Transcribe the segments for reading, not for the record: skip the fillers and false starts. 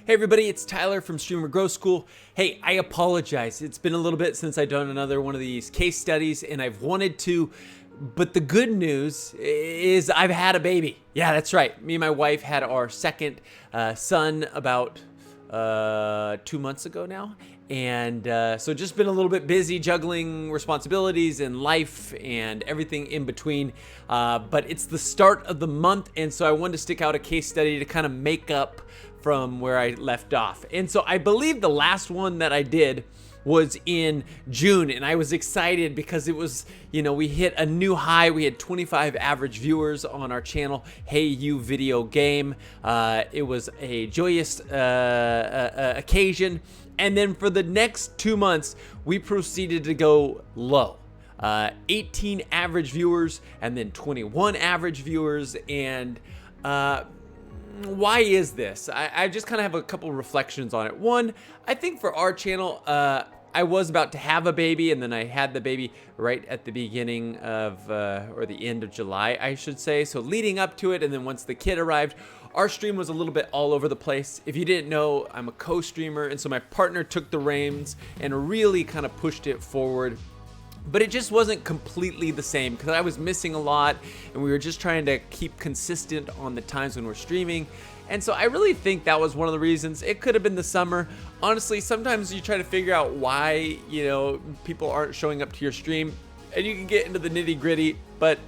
Hey everybody, it's Tyler from Streamer Growth School. Hey, I apologize. It's been a little bit since I've done another one of these case studies and I've wanted to, but the good news is I've had a baby. Yeah, that's right. Me and my wife had our second son about 2 months ago now. And so just been a little bit busy juggling responsibilities and life and everything in between. But it's the start of the month, and so I wanted to stick out a case study to kind of make up from where I left off. And so I believe the last one that I did was in June, and I was excited because it was, we hit a new high. We had 25 average viewers on our channel, HeyYouVideoGame. It was a joyous occasion. And then for the next 2 months, we proceeded to go low. 18 average viewers and then 21 average viewers. And why is this? I just kind of have a couple reflections on it. One, I think for our channel, I was about to have a baby, and then I had the baby right at the beginning of, or the end of July, I should say. So leading up to it, and then once the kid arrived, our stream was a little bit all over the place. If you didn't know, I'm a co-streamer, and so my partner took the reins and really kind of pushed it forward. But it just wasn't completely the same because I was missing a lot, and we were just trying to keep consistent on the times when we're streaming. And so I really think that was one of the reasons. It could have been the summer. Honestly, sometimes you try to figure out why, people aren't showing up to your stream, and you can get into the nitty-gritty, but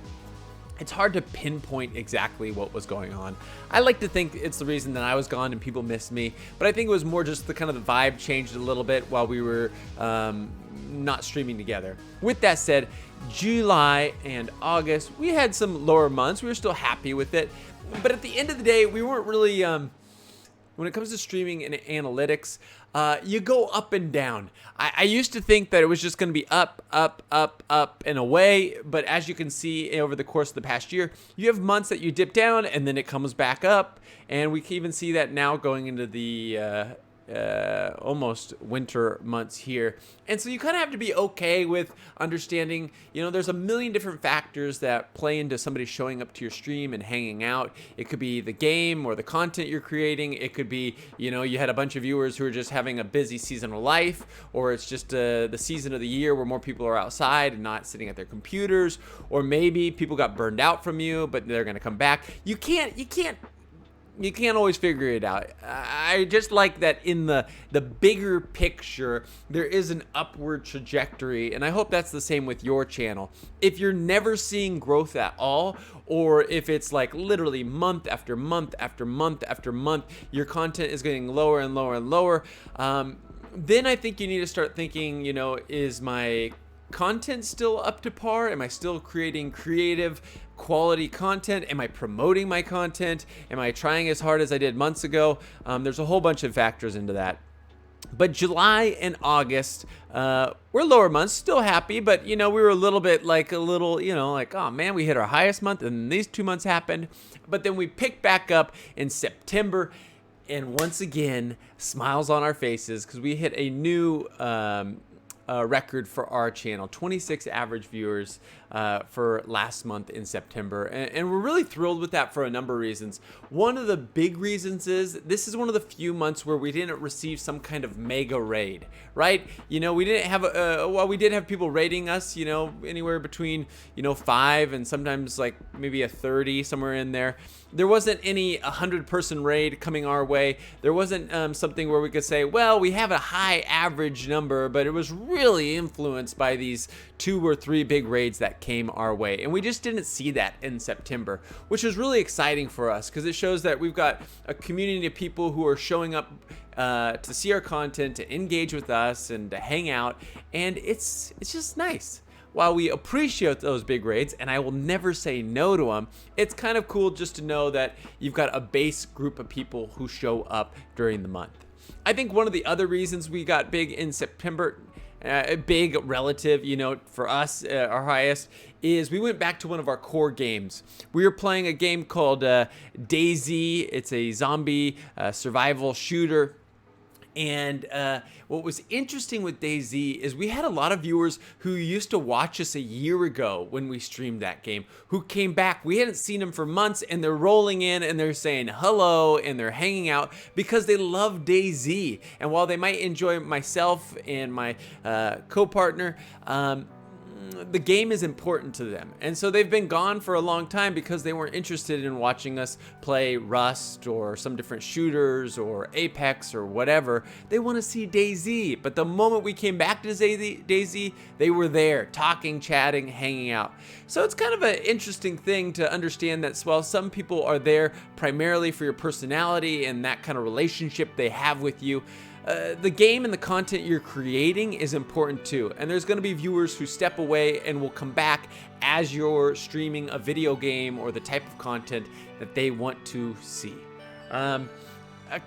it's hard to pinpoint exactly what was going on. I like to think it's the reason that I was gone and people missed me, but I think it was more just the kind of the vibe changed a little bit while we were not streaming together. With that said, July and August, we had some lower months. We were still happy with it, but at the end of the day, we weren't really, when it comes to streaming and analytics, you go up and down. I used to think that it was just going to be up, up, up, up, and away. But as you can see over the course of the past year, you have months that you dip down and then it comes back up. And we can even see that now going into the almost winter months here. And so you kind of have to be okay with understanding, there's a million different factors that play into somebody showing up to your stream and hanging out. It could be the game or the content you're creating. It could be, you had a bunch of viewers who are just having a busy seasonal life, or it's just the season of the year where more people are outside and not sitting at their computers, or maybe people got burned out from you, but they're going to come back. You can't always figure it out. I just like that in the bigger picture, there is an upward trajectory, and I hope that's the same with your channel. If you're never seeing growth at all, or if it's like literally month after month after month after month, your content is getting lower and lower and lower, then I think you need to start thinking, is my content still up to par? Am I still creating creative quality content? Am I promoting my content? Am I trying as hard as I did months ago? There's a whole bunch of factors into that. But July and August were lower months, still happy, but we were a little bit like oh man, we hit our highest month and these 2 months happened. But then we picked back up in September, and once again, smiles on our faces because we hit a new record for our channel, 26 average viewers for last month in September, and we're really thrilled with that for a number of reasons. One of the big reasons is this is one of the few months where we didn't receive some kind of mega raid, right? We didn't have while we did have people raiding us, anywhere between 5 and sometimes like maybe a 30, somewhere in there. There wasn't any 100-person raid coming our way. There wasn't something where we could say, well, we have a high average number, but it was really influenced by these 2 or 3 big raids that came our way. And we just didn't see that in September, which was really exciting for us because it shows that we've got a community of people who are showing up to see our content, to engage with us, and to hang out. And it's just nice. While we appreciate those big raids, and I will never say no to them, it's kind of cool just to know that you've got a base group of people who show up during the month. I think one of the other reasons we got big in September, big relative, for us, our highest, is we went back to one of our core games. We were playing a game called DayZ. It's a zombie survival shooter. And what was interesting with DayZ is we had a lot of viewers who used to watch us a year ago when we streamed that game, who came back. We hadn't seen them for months, and they're rolling in and they're saying hello and they're hanging out because they love DayZ. And while they might enjoy myself and my co-partner, the game is important to them. And so they've been gone for a long time because they weren't interested in watching us play Rust or some different shooters or Apex or whatever. They want to see DayZ. But the moment we came back to DayZ, they were there talking, chatting, hanging out. So it's kind of an interesting thing to understand that while some people are there primarily for your personality and that kind of relationship they have with you, the game and the content you're creating is important too. And there's going to be viewers who step away and will come back as you're streaming a video game or the type of content that they want to see. A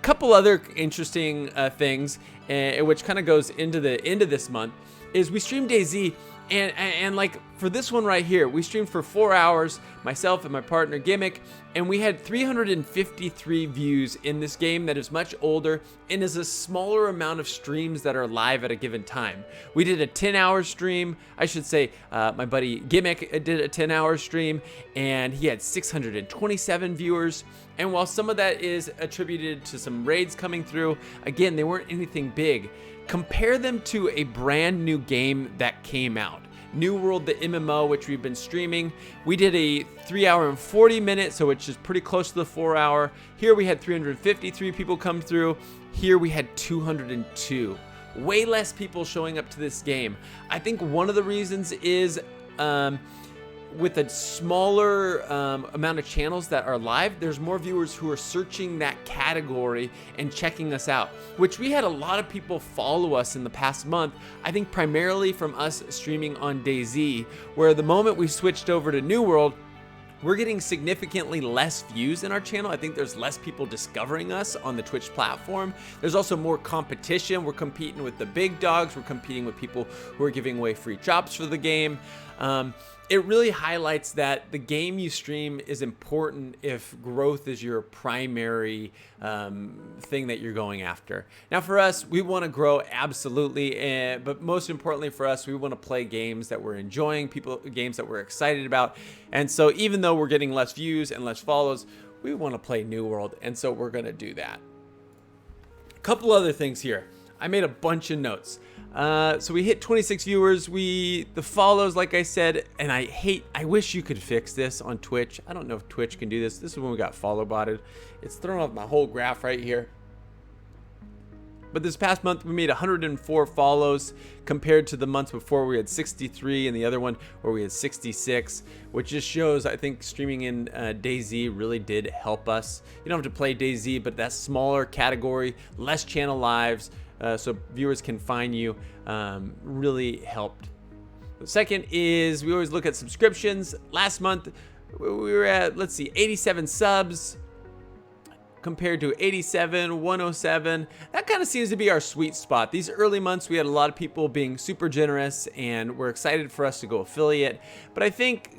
couple other interesting things, which kind of goes into the end of this month, is we streamed DayZ. And like for this one right here, we streamed for 4 hours, myself and my partner Gimmick, and we had 353 views in this game that is much older and is a smaller amount of streams that are live at a given time. We did a 10-hour stream. I should say my buddy Gimmick did a 10-hour stream, and he had 627 viewers. And while some of that is attributed to some raids coming through, again, they weren't anything big. Compare them to a brand new game that came out. New World, the MMO, which we've been streaming. We did a 3 hour and 40 minutes, so which is pretty close to the 4 hour. Here we had 353 people come through. Here we had 202. Way less people showing up to this game. I think one of the reasons is with a smaller amount of channels that are live, there's more viewers who are searching that category and checking us out, which we had a lot of people follow us in the past month, I think primarily from us streaming on DayZ, where the moment we switched over to New World, we're getting significantly less views in our channel. I think there's less people discovering us on the Twitch platform. There's also more competition. We're competing with the big dogs. We're competing with people who are giving away free drops for the game. It really highlights that the game you stream is important if growth is your primary thing that you're going after. Now for us, we want to grow absolutely, but most importantly for us, we want to play games that we're enjoying, games that we're excited about. And so even though we're getting less views and less follows, we want to play New World, and so we're going to do that. A couple other things here. I made a bunch of notes. So we hit 26 viewers, the follows, like I said, and I wish you could fix this on Twitch. I don't know if Twitch can do this. This is when we got follow botted. It's thrown off my whole graph right here. But this past month, we made 104 follows compared to the months before we had 63 and the other one where we had 66, which just shows, I think, streaming in DayZ really did help us. You don't have to play DayZ, but that smaller category, less channel lives, so viewers can find you, really helped. The second is we always look at subscriptions. Last month, we were at, 87 subs. Compared to 87, 107. That kind of seems to be our sweet spot. These early months, we had a lot of people being super generous, and we're excited for us to go affiliate. But I think,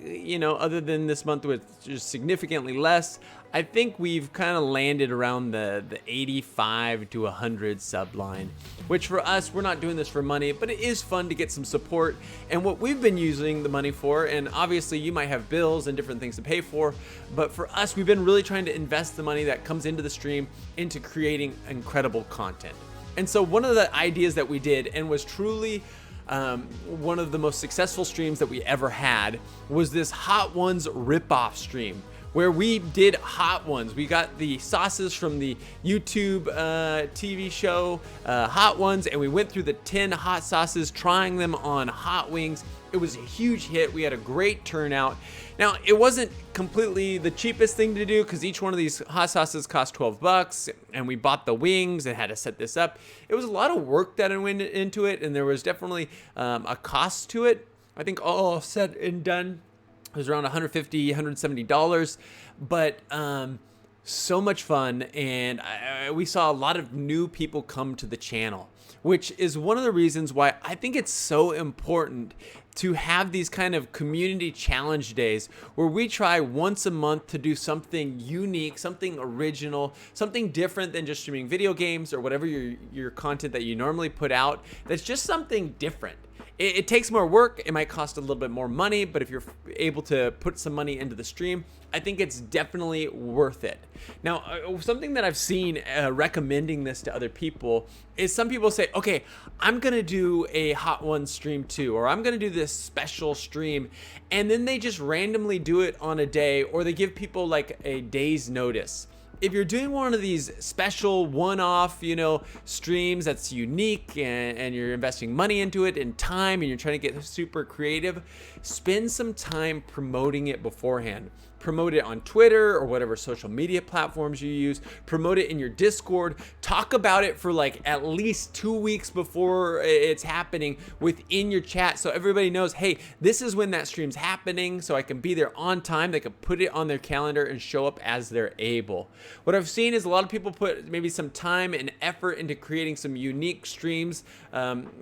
other than this month with just significantly less, I think we've kind of landed around the 85 to 100 sub line, which for us, we're not doing this for money, but it is fun to get some support. And what we've been using the money for, and obviously you might have bills and different things to pay for, but for us, we've been really trying to invest the money that comes into the stream into creating incredible content. And so one of the ideas that we did, and was truly one of the most successful streams that we ever had, was this Hot Ones ripoff stream, where we did Hot Ones. We got the sauces from the YouTube TV show Hot Ones, and we went through the 10 hot sauces, trying them on hot wings. It was a huge hit. We had a great turnout. Now, it wasn't completely the cheapest thing to do because each one of these hot sauces cost 12 bucks, and we bought the wings and had to set this up. It was a lot of work that went into it, and there was definitely a cost to it. I think all said and done, it was around $150, $170, but so much fun, and we saw a lot of new people come to the channel, which is one of the reasons why I think it's so important to have these kind of community challenge days where we try once a month to do something unique, something original, something different than just streaming video games or whatever your content that you normally put out. That's just something different. It takes more work. It might cost a little bit more money, but if you're able to put some money into the stream, I think it's definitely worth it. Now, something that I've seen recommending this to other people is some people say, okay, I'm going to do a Hot Ones stream too, or I'm going to do this special stream. And then they just randomly do it on a day, or they give people like a day's notice. If you're doing one of these special one-off, streams that's unique and you're investing money into it and time and you're trying to get super creative, spend some time promoting it beforehand. Promote it on Twitter or whatever social media platforms you use. Promote it in your Discord. Talk about it for like at least 2 weeks before it's happening within your chat, so everybody knows, hey, this is when that stream's happening, so I can be there on time. They can put it on their calendar and show up as they're able. What I've seen is a lot of people put maybe some time and effort into creating some unique streams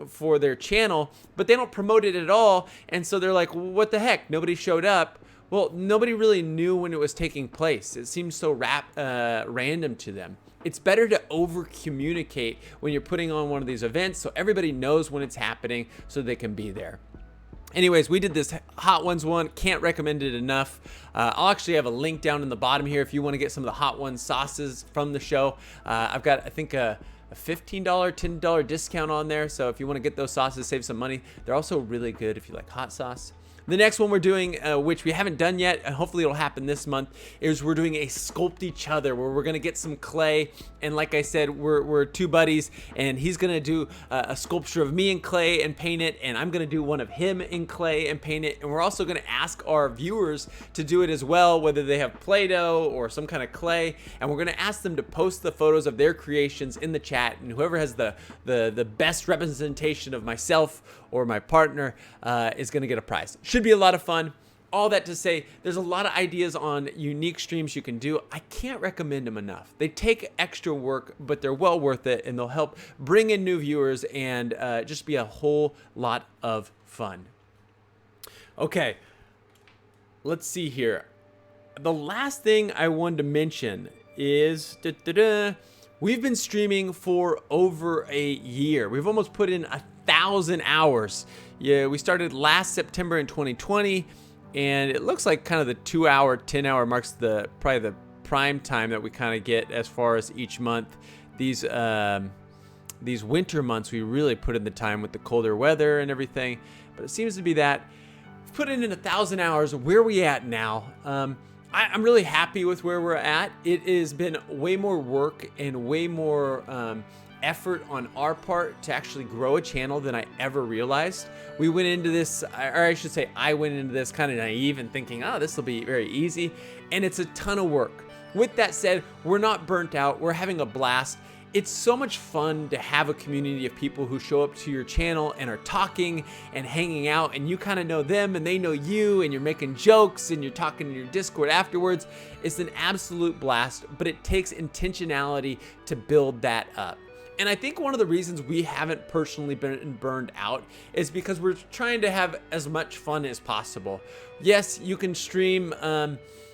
for their channel, but they don't promote it at all, and so they're like, what the heck? Nobody showed up. Well, nobody really knew when it was taking place. It seems so random to them. It's better to over communicate when you're putting on one of these events so everybody knows when it's happening so they can be there. Anyways, we did this Hot Ones one. Can't recommend it enough. I'll actually have a link down in the bottom here if you want to get some of the Hot Ones sauces from the show. I've got, I think, a $15, $10 discount on there. So if you want to get those sauces, save some money. They're also really good if you like hot sauce. The next one we're doing, which we haven't done yet, and hopefully it'll happen this month, is we're doing a sculpt each other, where we're gonna get some clay, and like I said, we're two buddies, and he's gonna do a sculpture of me in clay and paint it, and I'm gonna do one of him in clay and paint it, and we're also gonna ask our viewers to do it as well, whether they have Play-Doh or some kind of clay, and we're gonna ask them to post the photos of their creations in the chat, and whoever has the best representation of myself or my partner is gonna get a prize. Should be a lot of fun. All that to say, there's a lot of ideas on unique streams you can do. I can't recommend them enough. They take extra work, but they're well worth it, and they'll help bring in new viewers and just be a whole lot of fun. Okay, let's see here. The last thing I wanted to mention is we've been streaming for over a year. We've almost put in 1,000 hours. Yeah, we started last September in 2020, and it looks like kind of the 2-hour, 10-hour marks probably the prime time that we kind of get as far as each month. These winter months, we really put in the time with the colder weather and everything, but it seems to be that we've put in 1,000 hours. Where are we at now? I'm really happy with where we're at. It has been way more work and way more effort on our part to actually grow a channel than I ever realized. We went into this, or I should say I went into this kind of naive and thinking, oh, this will be very easy, and it's a ton of work. With that said, we're not burnt out. We're having a blast. It's so much fun to have a community of people who show up to your channel and are talking and hanging out, and you kind of know them and they know you, and you're making jokes and you're talking in your Discord afterwards. It's an absolute blast, but it takes intentionality to build that up. And I think one of the reasons we haven't personally been burned out is because we're trying to have as much fun as possible. Yes, you can stream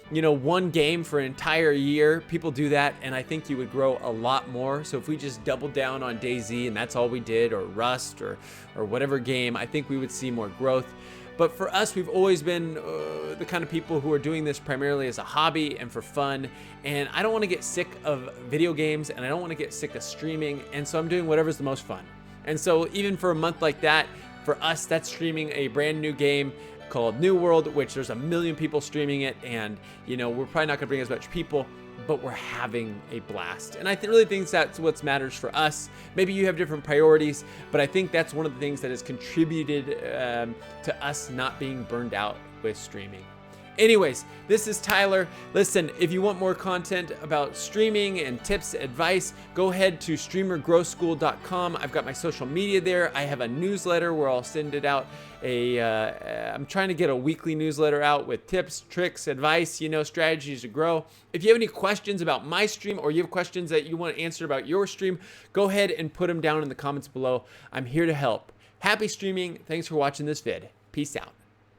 one game for an entire year. People do that, and I think you would grow a lot more. So if we just doubled down on DayZ and that's all we did, or Rust or whatever game, I think we would see more growth. But for us, we've always been the kind of people who are doing this primarily as a hobby and for fun. And I don't want to get sick of video games, and I don't want to get sick of streaming. And so I'm doing whatever's the most fun. And so even for a month like that, for us, that's streaming a brand new game called New World, which there's 1 million people streaming it. And, we're probably not going to bring as much people, but we're having a blast. And I really think that's what matters for us. Maybe you have different priorities, but I think that's one of the things that has contributed to us not being burned out with streaming. Anyways, this is Tyler. Listen, if you want more content about streaming and tips, advice, go ahead to streamergrowschool.com. I've got my social media there. I have a newsletter where I'll send it out. I'm trying to get a weekly newsletter out with tips, tricks, advice, strategies to grow. If you have any questions about my stream, or you have questions that you want to answer about your stream, go ahead and put them down in the comments below. I'm here to help. Happy streaming. Thanks for watching this vid. Peace out.